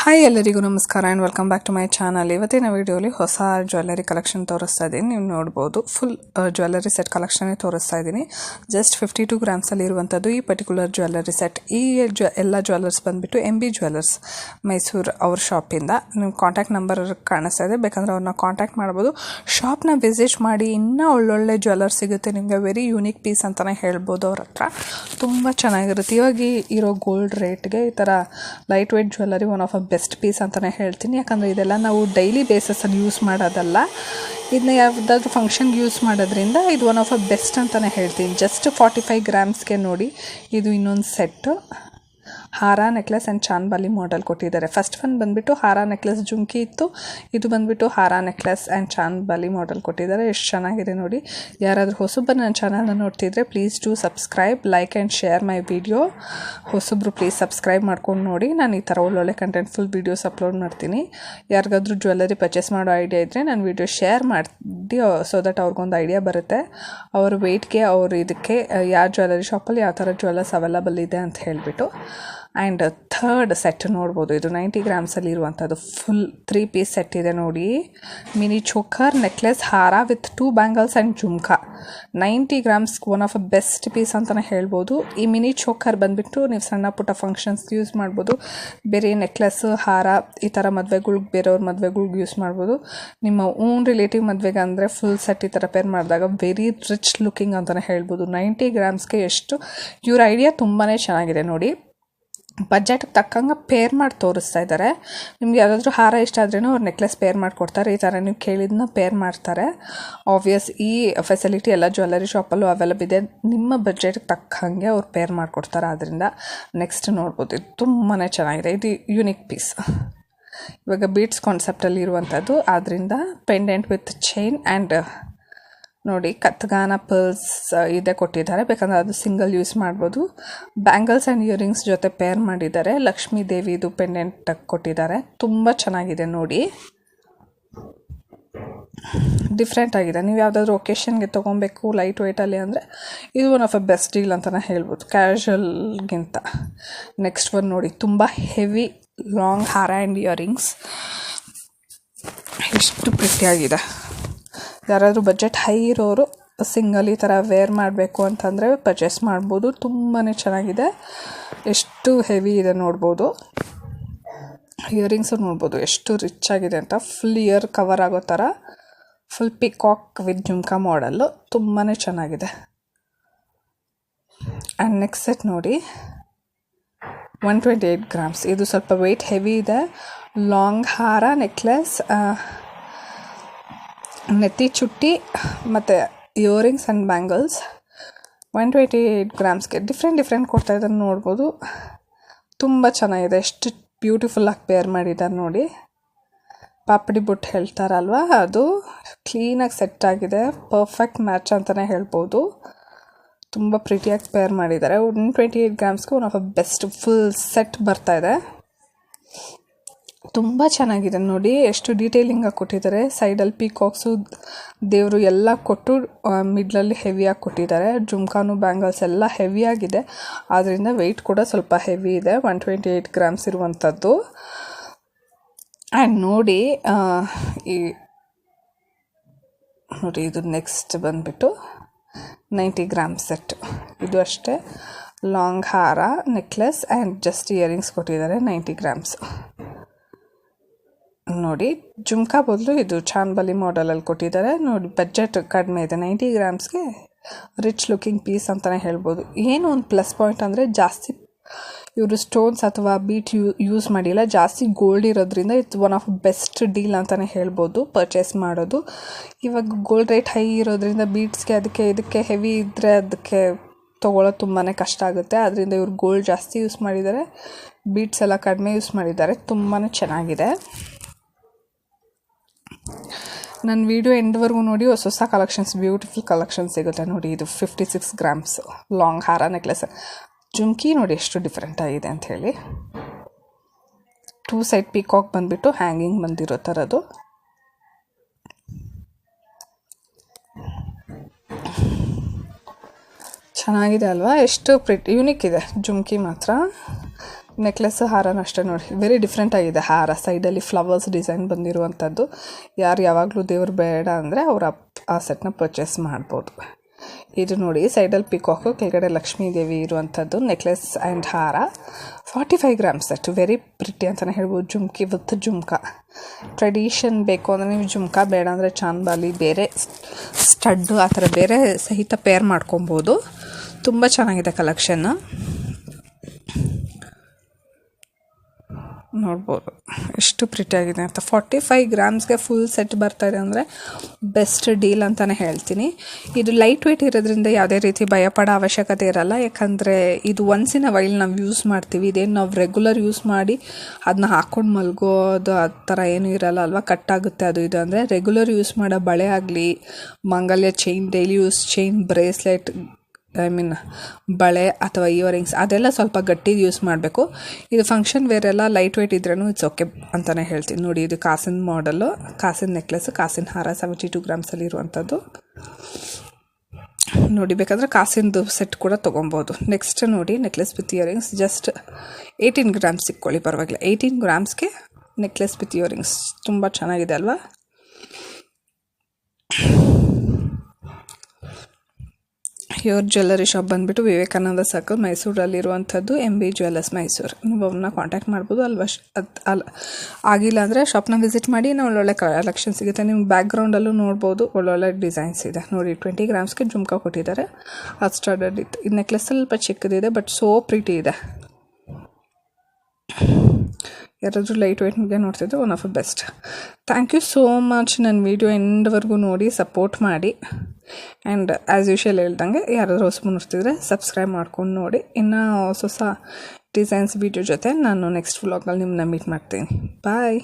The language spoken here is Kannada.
ಹಾಯ್ ಎಲ್ಲರಿಗೂ ನಮಸ್ಕಾರ and welcome back to my channel. ಇವತ್ತಿನ ವಿಡಿಯೋಲಿ ಹೊಸ ಜ್ಯುವೆಲ್ಲರಿ ಕಲೆಕ್ಷನ್ ತೋರಿಸ್ತಾ ಇದ್ದೀನಿ. ನೀವು ನೋಡ್ಬೋದು ಫುಲ್ ಜ್ಯುವೆಲ್ಲರಿ ಸೆಟ್ ಕಲೆಕ್ಷನ್ನೇ ತೋರಿಸ್ತಾ ಇದ್ದೀನಿ. ಜಸ್ಟ್ 52 ಗ್ರಾಮ್ಸಲ್ಲಿ ಇರುವಂಥದ್ದು ಈ ಪರ್ಟಿಕ್ಯುಲರ್ ಜ್ಯುವೆಲ್ಲರಿ ಸೆಟ್. ಈ ಎಲ್ಲ ಜ್ಯುವೆಲ್ಲರ್ಸ್ ಬಂದುಬಿಟ್ಟು MB ಜ್ಯುವೆಲ್ಲರ್ಸ್ ಮೈಸೂರು ಅವ್ರ ಶಾಪಿಂದ. ನಿಮ್ಮ ಕಾಂಟ್ಯಾಕ್ಟ್ ನಂಬರ್ ಕಾಣಿಸ್ತಾ ಇದೆ, ಬೇಕಂದರೆ ಅವ್ರನ್ನ ಕಾಂಟ್ಯಾಕ್ಟ್ ಮಾಡ್ಬೋದು. ಶಾಪ್ನ ವಿಸಿಟ್ ಮಾಡಿ, ಇನ್ನೂ ಒಳ್ಳೊಳ್ಳೆ ಜ್ಯುವೆಲ್ಲರ್ಸ್ ಸಿಗುತ್ತೆ ನಿಮಗೆ. ವೆರಿ ಯೂನಿಕ್ ಪೀಸ್ ಅಂತಲೇ ಹೇಳ್ಬೋದು. ಅವ್ರ ಹತ್ರ ತುಂಬ ಚೆನ್ನಾಗಿರುತ್ತೆ. ಇವಾಗ ಇರೋ ಗೋಲ್ಡ್ ರೇಟ್ಗೆ ಈ ಥರ light weight jewellery one of best piece ಅಂತಲೇ ಹೇಳ್ತೀನಿ. ಯಾಕಂದರೆ ಇದೆಲ್ಲ ನಾವು ಡೈಲಿ ಬೇಸಸಲ್ಲಿ ಯೂಸ್ ಮಾಡೋದಲ್ಲ, ಇದನ್ನ ಯಾವುದಾದ್ರೂ ಫಂಕ್ಷನ್ಗೆ ಯೂಸ್ ಮಾಡೋದ್ರಿಂದ ಇದು ಒನ್ ಆಫ್ ಬೆಸ್ಟ್ ಅಂತಲೇ ಹೇಳ್ತೀನಿ. ಜಸ್ಟ್ 45 ಗ್ರಾಮ್ಸ್ಗೆ ನೋಡಿ, ಇದು ಇನ್ನೊಂದು ಸೆಟ್ಟು ಹಾರ ನೆಕ್ಲೆಸ್ ಆ್ಯಂಡ್ ಚಾನ್ಬಾಲಿ ಮಾಡೆಲ್ ಕೊಟ್ಟಿದ್ದಾರೆ. ಫಸ್ಟ್ ಒನ್ ಬಂದುಬಿಟ್ಟು ಹಾರ ನೆಕ್ಲೆಸ್ ಜುಮ್ಕಿ ಇತ್ತು, ಇದು ಬಂದುಬಿಟ್ಟು ಹಾರ ನೆಕ್ಲೆಸ್ ಆ್ಯಂಡ್ ಚಾನ್ಬಾಲಿ ಮಾಡೆಲ್ ಕೊಟ್ಟಿದ್ದಾರೆ. ಎಷ್ಟು ಚೆನ್ನಾಗಿದೆ ನೋಡಿ. ಯಾರಾದರೂ ಹೊಸಬ್ರು ನನ್ನ ಚಾನಲ್ನ ನೋಡ್ತಿದ್ರೆ please to subscribe, like and share my video. ಹೊಸಬ್ರು ಪ್ಲೀಸ್ ಸಬ್ಸ್ಕ್ರೈಬ್ ಮಾಡ್ಕೊಂಡು ನೋಡಿ. ನಾನು ಈ ಥರ ಒಳ್ಳೊಳ್ಳೆ ಕಂಟೆಂಟ್ ಫುಲ್ ವೀಡಿಯೋಸ್ ಅಪ್ಲೋಡ್ ಮಾಡ್ತೀನಿ. ಯಾರಿಗಾದ್ರೂ ಜ್ಯುವೆಲ್ಲರಿ ಪರ್ಚೇಸ್ ಮಾಡೋ ಐಡಿಯಾ ಇದ್ದರೆ ನಾನು ವಿಡಿಯೋ ಶೇರ್ ಮಾಡಿ, ಸೊ ದಟ್ ಅವ್ರಿಗೊಂದು ಐಡಿಯಾ ಬರುತ್ತೆ. ಅವ್ರ ವೆಯ್ಟ್ಗೆ ಅವ್ರು ಇದಕ್ಕೆ ಯಾವ ಜ್ಯುವೆಲ್ಲರಿ ಶಾಪಲ್ಲಿ ಯಾವ ಥರ ಜ್ಯುವೆಲ್ಲರ್ಸ್ ಅವೈಲಬಲ್ ಇದೆ ಅಂತ ಹೇಳಿಬಿಟ್ಟು. ಆ್ಯಂಡ್ ಥರ್ಡ್ ಸೆಟ್ ನೋಡ್ಬೋದು, ಇದು 90 ಗ್ರಾಮ್ಸಲ್ಲಿ ಇರುವಂಥದ್ದು ಫುಲ್ 3 ಪೀಸ್ ಸೆಟ್ ಇದೆ ನೋಡಿ. ಮಿನಿ ಚೋಕರ್ ನೆಕ್ಲೆಸ್ ಹಾರ with 2 bangles and jhumka. 90 grams one of best piece ಅಂತಲೇ ಹೇಳ್ಬೋದು. ಈ ಮಿನಿ ಚೋಕರ್ ಬಂದುಬಿಟ್ಟು ನೀವು ಸಣ್ಣ ಪುಟ್ಟ ಫಂಕ್ಷನ್ಸ್ಗೆ ಯೂಸ್ ಮಾಡ್ಬೋದು. ಬೇರೆ ನೆಕ್ಲೆಸ್ ಹಾರ ಈ ಥರ ಮದುವೆಗಳ್ಗೆ, ಬೇರೆಯವ್ರ ಮದುವೆಗಳ್ಗೆ ಯೂಸ್ ಮಾಡ್ಬೋದು. ನಿಮ್ಮ ಓನ್ ರಿಲೇಟಿವ್ ಮದುವೆಗೆ ಅಂದರೆ ಫುಲ್ ಸೆಟ್ ಈ ಥರ ಪೇರ್ ಮಾಡಿದಾಗ ವೆರಿ ರಿಚ್ ಲುಕಿಂಗ್ ಅಂತಲೇ ಹೇಳ್ಬೋದು. 90 ಗ್ರಾಮ್ಸ್ಗೆ ಎಷ್ಟು ಇವ್ರ ಐಡಿಯಾ ತುಂಬಾ ಚೆನ್ನಾಗಿದೆ ನೋಡಿ. ಬಜೆಟ್ಗೆ ತಕ್ಕಂಗೆ ಪೇರ್ ಮಾಡಿ ತೋರಿಸ್ತಾ ಇದ್ದಾರೆ. ನಿಮ್ಗೆ ಯಾವುದಾದ್ರೂ ಹಾರ ಇಷ್ಟ ಆದ್ರೂ ಅವ್ರು ನೆಕ್ಲೆಸ್ ಪೇರ್ ಮಾಡಿಕೊಡ್ತಾರೆ. ಈ ಥರ ನೀವು ಕೇಳಿದ್ನ ಪೇರ್ ಮಾಡ್ತಾರೆ. ಆಬ್ವಿಯಸ್ ಈ ಫೆಸಿಲಿಟಿ ಎಲ್ಲ ಜ್ಯುವೆಲ್ಲರಿ ಶಾಪಲ್ಲೂ ಅವೈಲಬಲ್ ಇದೆ. ನಿಮ್ಮ ಬಜೆಟ್ಗೆ ತಕ್ಕಂಗೆ ಅವ್ರು ಪೇರ್ ಮಾಡಿಕೊಡ್ತಾರೆ. ಆದ್ದರಿಂದ ನೆಕ್ಸ್ಟ್ ನೋಡ್ಬೋದು, ಇದು ತುಂಬಾ ಚೆನ್ನಾಗಿದೆ. ಇದು ಯೂನಿಕ್ ಪೀಸ್. ಇವಾಗ ಬೀಟ್ಸ್ ಕಾನ್ಸೆಪ್ಟಲ್ಲಿ ಇರುವಂಥದ್ದು, ಆದ್ದರಿಂದ ಪೆಂಡೆಂಟ್ ವಿತ್ ಚೈನ್ ಆ್ಯಂಡ್ ನೋಡಿ ಕತ್ಗಾನ ಪರ್ಲ್ಸ್ ಇದೆ ಕೊಟ್ಟಿದ್ದಾರೆ. ಬೇಕಂದರೆ ಅದು ಸಿಂಗಲ್ ಯೂಸ್ ಮಾಡ್ಬೋದು. ಬ್ಯಾಂಗಲ್ಸ್ ಆ್ಯಂಡ್ ಇಯರಿಂಗ್ಸ್ ಜೊತೆ ಪೇರ್ ಮಾಡಿದ್ದಾರೆ. ಲಕ್ಷ್ಮೀ ದೇವಿದು ಪೆಂಡೆಂಟ್ ಕೊಟ್ಟಿದ್ದಾರೆ. ತುಂಬ ಚೆನ್ನಾಗಿದೆ ನೋಡಿ, ಡಿಫ್ರೆಂಟ್ ಆಗಿದೆ. ನೀವು ಯಾವುದಾದ್ರೂ ಒಕೇಶನ್ಗೆ ತೊಗೊಬೇಕು ಲೈಟ್ ವೆಯ್ಟಲ್ಲಿ ಅಂದರೆ ಇದು ಒನ್ ಆಫ್ ಬೆಸ್ಟ್ ಡೀಲ್ ಅಂತಲೇ ಹೇಳ್ಬೋದು, ಕ್ಯಾಶುವಲ್ಗಿಂತ. ನೆಕ್ಸ್ಟ್ ಒನ್ ನೋಡಿ, ತುಂಬ ಹೆವಿ ಲಾಂಗ್ ಹಾರ ಆ್ಯಂಡ್ ಇಯರಿಂಗ್ಸ್. ಎಷ್ಟು ಪ್ರಿಟಿಯಾಗಿದೆ. ಯಾರಾದರೂ ಬಜೆಟ್ ಹೈ ಇರೋರು ಸಿಂಗಲ್ ಈ ಥರ ವೇರ್ ಮಾಡಬೇಕು ಅಂತಂದರೆ ಪರ್ಚೇಸ್ ಮಾಡ್ಬೋದು. ತುಂಬಾ ಚೆನ್ನಾಗಿದೆ. ಎಷ್ಟು ಹೆವಿ ಇದೆ ನೋಡ್ಬೋದು. ಇಯರಿಂಗ್ಸು ನೋಡ್ಬೋದು ಎಷ್ಟು ರಿಚ್ ಆಗಿದೆ ಅಂತ. ಫುಲ್ ಇಯರ್ ಕವರ್ ಆಗೋ ಥರ ಫುಲ್ ಪಿಕಾಕ್ ವಿತ್ ಜುಮ್ಕಾ ಮಾಡಲ್ಲು. ತುಂಬಾ ಚೆನ್ನಾಗಿದೆ. ಆ್ಯಂಡ್ ನೆಕ್ಸ್ಟ್ ಸೆಟ್ ನೋಡಿ, 128 ಗ್ರಾಮ್ಸ್. ಇದು ಸ್ವಲ್ಪ ವೆಯ್ಟ್ ಹೆವಿ ಇದೆ. ಲಾಂಗ್ ಹಾರ ನೆಕ್ಲೆಸ್, ನೆತ್ತಿ ಚುಟ್ಟಿ ಮತ್ತು ಇಯರಿಂಗ್ಸ್ ಆ್ಯಂಡ್ ಬ್ಯಾಂಗಲ್ಸ್. 128 ಗ್ರಾಮ್ಸ್ಗೆ ಡಿಫ್ರೆಂಟ್ ಕೊಡ್ತಾಯಿದ್ದಾರೆ ನೋಡ್ಬೋದು. ತುಂಬ ಚೆನ್ನಾಗಿದೆ. ಎಷ್ಟು ಬ್ಯೂಟಿಫುಲ್ಲಾಗಿ ಪೇರ್ ಮಾಡಿದ್ದಾರೆ ನೋಡಿ. ಪಾಪಡಿ ಬುಟ್ಟು ಹೇಳ್ತಾರಲ್ವ, ಅದು ಕ್ಲೀನಾಗಿ ಸೆಟ್ ಆಗಿದೆ. ಪರ್ಫೆಕ್ಟ್ ಮ್ಯಾಚ್ ಅಂತಲೇ ಹೇಳ್ಬೋದು. ತುಂಬ ಪ್ರಿಟಿಯಾಗಿ ಪೇರ್ ಮಾಡಿದ್ದಾರೆ. 128 ಗ್ರಾಮ್ಸ್ಗೆ one of best full set ಬರ್ತಾಯಿದೆ. ತುಂಬ ಚೆನ್ನಾಗಿದೆ ನೋಡಿ. ಎಷ್ಟು ಡೀಟೇಲಿಂಗಾಗಿ ಕೊಟ್ಟಿದ್ದಾರೆ. ಸೈಡಲ್ಲಿ ಪೀಕಾಕ್ಸು ದೇವರು ಎಲ್ಲ ಕೊಟ್ಟು ಮಿಡ್ಲಲ್ಲಿ ಹೆವಿಯಾಗಿ ಕೊಟ್ಟಿದ್ದಾರೆ. ಜುಮ್ಕಾನು ಬ್ಯಾಂಗಲ್ಸ್ ಎಲ್ಲ ಹೆವಿಯಾಗಿದೆ. ಆದ್ದರಿಂದ ವೆಯ್ಟ್ ಕೂಡ ಸ್ವಲ್ಪ ಹೆವಿ ಇದೆ. 128 ಗ್ರಾಮ್ಸ್ ಇರುವಂಥದ್ದು. ಆ್ಯಂಡ್ ನೋಡಿ ಇದು ನೆಕ್ಸ್ಟ್ ಬಂದುಬಿಟ್ಟು 90 ಗ್ರಾಮ್ಸ್ ಸೆಟ್. ಇದು ಅಷ್ಟೇ ಲಾಂಗ್ ಹಾರ ನೆಕ್ಲೆಸ್ ಆ್ಯಂಡ್ ಜಸ್ಟ್ ಇಯರಿಂಗ್ಸ್ ಕೊಟ್ಟಿದ್ದಾರೆ. 90 ಗ್ರಾಮ್ಸ್ ನೋಡಿ. ಜುಮ್ಕಾ ಬದಲು ಇದು ಚಾನ್ಬಾಲಿ ಮಾಡೆಲಲ್ಲಿ ಕೊಟ್ಟಿದ್ದಾರೆ ನೋಡಿ. ಬಜೆಟ್ ಕಡಿಮೆ ಇದೆ. 90 ಗ್ರಾಮ್ಸ್ಗೆ ರಿಚ್ ಲುಕಿಂಗ್ ಪೀಸ್ ಅಂತಲೇ ಹೇಳ್ಬೋದು. ಏನು ಒಂದು ಪ್ಲಸ್ ಪಾಯಿಂಟ್ ಅಂದರೆ ಜಾಸ್ತಿ ಇವರು ಸ್ಟೋನ್ಸ್ ಅಥವಾ ಬೀಟ್ ಯೂಸ್ ಮಾಡಿಲ್ಲ. ಜಾಸ್ತಿ ಗೋಲ್ಡ್ ಇರೋದ್ರಿಂದ ಇದು ಒನ್ ಆಫ್ ಬೆಸ್ಟ್ ಡೀಲ್ ಅಂತಲೇ ಹೇಳ್ಬೋದು ಪರ್ಚೇಸ್ ಮಾಡೋದು. ಇವಾಗ ಗೋಲ್ಡ್ ರೇಟ್ ಹೈ ಇರೋದ್ರಿಂದ ಬೀಟ್ಸ್ಗೆ ಅದಕ್ಕೆ ಇದಕ್ಕೆ ಹೆವಿ ಇದ್ದರೆ ಅದಕ್ಕೆ ತೊಗೊಳ್ಳೋದು ತುಂಬಾ ಕಷ್ಟ ಆಗುತ್ತೆ. ಅದರಿಂದ ಇವರು ಗೋಲ್ಡ್ ಜಾಸ್ತಿ ಯೂಸ್ ಮಾಡಿದ್ದಾರೆ, ಬೀಟ್ಸ್ ಎಲ್ಲ ಕಡಿಮೆ ಯೂಸ್ ಮಾಡಿದ್ದಾರೆ. ತುಂಬಾ ಚೆನ್ನಾಗಿದೆ. ನನ್ನ ವಿಡಿಯೋ ಎಂಡ್ವರೆಗೂ ನೋಡಿ. ಹೊಸ ಕಲೆಕ್ಷನ್ಸ್, ಬ್ಯೂಟಿಫುಲ್ ಕಲೆಕ್ಷನ್ಸ್ ಸಿಗುತ್ತೆ ನೋಡಿ. ಇದು 56 ಗ್ರಾಮ್ಸ್ ಲಾಂಗ್ ಹಾರ ನೆಕ್ಲೆಸ್. ಜುಮ್ಕಿ ನೋಡಿ ಎಷ್ಟು ಡಿಫ್ರೆಂಟ್ ಆಗಿದೆ ಅಂಥೇಳಿ. 2 ಸೈಡ್ ಪಿಕಾಕ್ ಬಂದುಬಿಟ್ಟು ಹ್ಯಾಂಗಿಂಗ್ ಬಂದಿರೋ ಥರದ್ದು. ಚೆನ್ನಾಗಿದೆ ಅಲ್ವಾ. ಎಷ್ಟು ಯೂನಿಕ್ ಇದೆ ಜುಮ್ಕಿ ಮಾತ್ರ. ನೆಕ್ಲೆಸ್ ಹಾರನ ಅಷ್ಟೇ ನೋಡಿ, ವೆರಿ ಡಿಫ್ರೆಂಟ್ ಆಗಿದೆ ಹಾರ. ಸೈಡಲ್ಲಿ ಫ್ಲವರ್ಸ್ ಡಿಸೈನ್ ಬಂದಿರುವಂಥದ್ದು. ಯಾರು ಯಾವಾಗಲೂ ದೇವ್ರು ಬೇಡ ಅಂದರೆ ಅವ್ರು ಆ ಸೆಟ್ನ ಪರ್ಚೇಸ್ ಮಾಡ್ಬೋದು. ಇದು ನೋಡಿ, ಸೈಡಲ್ಲಿ ಪಿಕಾಕು, ಕೆಳಗಡೆ ಲಕ್ಷ್ಮೀ ದೇವಿ ಇರುವಂಥದ್ದು ನೆಕ್ಲೆಸ್ ಆ್ಯಂಡ್ ಹಾರ. 45 ಗ್ರಾಮ್ಸ್ ಸೆಟ್, ವೆರಿ ಪ್ರಿಟಿ ಅಂತಲೇ ಹೇಳ್ಬೋದು. ಜುಮ್ಕಿ ವಿತ್ ಜುಮ್ಕಾ. ಟ್ರೆಡಿಷನ್ ಬೇಕು ಅಂದರೆ ನೀವು ಜುಮ್ಕಾ, ಬೇಡ ಅಂದರೆ ಚಾನ್ಬಾಲಿ, ಬೇರೆ ಸ್ಟಡ್ಡು ಆ ಥರ ಬೇರೆ ಸಹಿತ ಪೇರ್ ಮಾಡ್ಕೊಬೋದು. ತುಂಬ ಚೆನ್ನಾಗಿದೆ ಕಲೆಕ್ಷನ್ನು, ನೋಡ್ಬೋದು ಎಷ್ಟು ಪ್ರಿಟಿಯಾಗಿದೆ ಅಂತ. 45 ಗ್ರಾಮ್ಸ್ಗೆ ಫುಲ್ ಸೆಟ್ ಬರ್ತಾಯಿದೆ ಅಂದರೆ ಬೆಸ್ಟ್ ಡೀಲ್ ಅಂತಲೇ ಹೇಳ್ತೀನಿ. ಇದು ಲೈಟ್ ವೆಯ್ಟ್ ಇರೋದ್ರಿಂದ ಯಾವುದೇ ರೀತಿ ಭಯಪಡೋ ಅವಶ್ಯಕತೆ ಇರಲ್ಲ. ಯಾಕಂದರೆ ಇದು ಒನ್ಸ್ ಇನ್ ಅ ವೈಲ್ ನಾವು ಯೂಸ್ ಮಾಡ್ತೀವಿ. ಇದೇನು ನಾವು ರೆಗ್ಯುಲರ್ ಯೂಸ್ ಮಾಡಿ ಅದನ್ನ ಹಾಕ್ಕೊಂಡು ಮಲ್ಗೋದು ಆ ಥರ ಏನೂ ಇರಲ್ಲ ಅಲ್ವಾ, ಕಟ್ಟಾಗುತ್ತೆ ಅದು ಇದು ಅಂದರೆ. ರೆಗ್ಯುಲರ್ ಯೂಸ್ ಮಾಡೋ ಬಳೆ ಆಗಲಿ, ಮಂಗಲ್ಯ chain, daily use chain, bracelet, ಬಳೆ ಅಥವಾ ಇಯರಿಂಗ್ಸ್ ಅದೆಲ್ಲ ಸ್ವಲ್ಪ ಗಟ್ಟಿಗೆ ಯೂಸ್ ಮಾಡಬೇಕು. ಇದು ಫಂಕ್ಷನ್ ವೇರೆಲ್ಲ ಲೈಟ್ ವೆಯ್ಟ್ ಇದ್ರೂ ಇಟ್ಸ್ ಓಕೆ ಅಂತಲೇ ಹೇಳ್ತೀನಿ. ನೋಡಿ, ಇದು ಕಾಸಿನ ಮಾಡಲು, ಕಾಸಿನ ನೆಕ್ಲೆಸ್, ಕಾಸಿನ ಹಾರ 72 ಗ್ರಾಮ್ಸಲ್ಲಿ ಇರುವಂಥದ್ದು. ನೋಡಿ, ಬೇಕಾದರೆ ಕಾಸಿನದು ಸೆಟ್ ಕೂಡ ತೊಗೊಬೋದು. ನೆಕ್ಸ್ಟ್ ನೋಡಿ, necklace with earrings, just 18 grams ಸಿಕ್ಕೊಳ್ಳಿ, ಪರವಾಗಿಲ್ಲ. 18 ಗ್ರಾಮ್ಸ್ಗೆ ನೆಕ್ಲೆಸ್ ವಿತ್ ಇಯರಿಂಗ್ಸ್ ತುಂಬ ಚೆನ್ನಾಗಿದೆ ಅಲ್ವಾ. ಪ್ಯೂರ್ ಜ್ಯುವೆಲ್ಲರಿ ಶಾಪ್ ಬಂದುಬಿಟ್ಟು ವಿವೇಕಾನಂದ ಸರ್ಕಲ್, ಮೈಸೂರಲ್ಲಿರುವಂಥದ್ದು, MB ಜ್ಯುವೆಲ್ಲರ್ಸ್ ಮೈಸೂರು. ನೀವು ಅವ್ರನ್ನ ಕಾಂಟ್ಯಾಕ್ಟ್ ಮಾಡ್ಬೋದು ಅಲ್ವಾ. ಆಗಿಲ್ಲ ಅಂದರೆ ಶಾಪ್ನ ವಿಸಿಟ್ ಮಾಡಿ, ಒಳ್ಳೊಳ್ಳೆ ಕಲೆಕ್ಷನ್ ಸಿಗುತ್ತೆ. ನಿಮ್ಮ ಬ್ಯಾಕ್ಗ್ರೌಂಡಲ್ಲೂ ನೋಡ್ಬೋದು, ಒಳ್ಳೊಳ್ಳೆ ಡಿಸೈನ್ಸ್ ಇದೆ. ನೋಡಿ, 20 ಗ್ರಾಮ್ಸ್ಗೆ ಜುಮ್ಕಾ ಕೊಟ್ಟಿದ್ದಾರೆ, ಅದು ಸ್ಟಾರ್ಟೆಡ್ ಇತ್ತು. ಈ ನೆಕ್ಲೆಸ್ ಸ್ವಲ್ಪ ಚಿಕ್ಕದಿದೆ, ಬಟ್ ಸೋ ಪ್ರಿಟಿ ಇದೆ. ಯಾರಾದರೂ ಲೈಟ್ ವೆಯ್ಟ್ಗೆ ನೋಡ್ತಿದ್ದು one of the best. Thank you so much. ನನ್ನ ವೀಡಿಯೋ ಎಂಡ್ವರೆಗೂ ನೋಡಿ ಸಪೋರ್ಟ್ ಮಾಡಿ. ಆ್ಯಂಡ್ ಆ್ಯಸ್ ಯೂಶುವಲ್ ಹೇಳ್ದಂಗೆ ಯಾರಾದರೂ ಹೊಸಬು ನೋಡ್ತಿದ್ರೆ ಸಬ್ಸ್ಕ್ರೈಬ್ ಮಾಡ್ಕೊಂಡು ನೋಡಿ. ಇನ್ನು ಹೊಸ ಡಿಸೈನ್ಸ್ ವೀಡಿಯೋ ಜೊತೆ ನಾನು ನೆಕ್ಸ್ಟ್ ವ್ಲಾಗಲ್ಲಿ ನಿಮ್ಮನ್ನ ಮೀಟ್ ಮಾಡ್ತೀನಿ. ಬಾಯ್.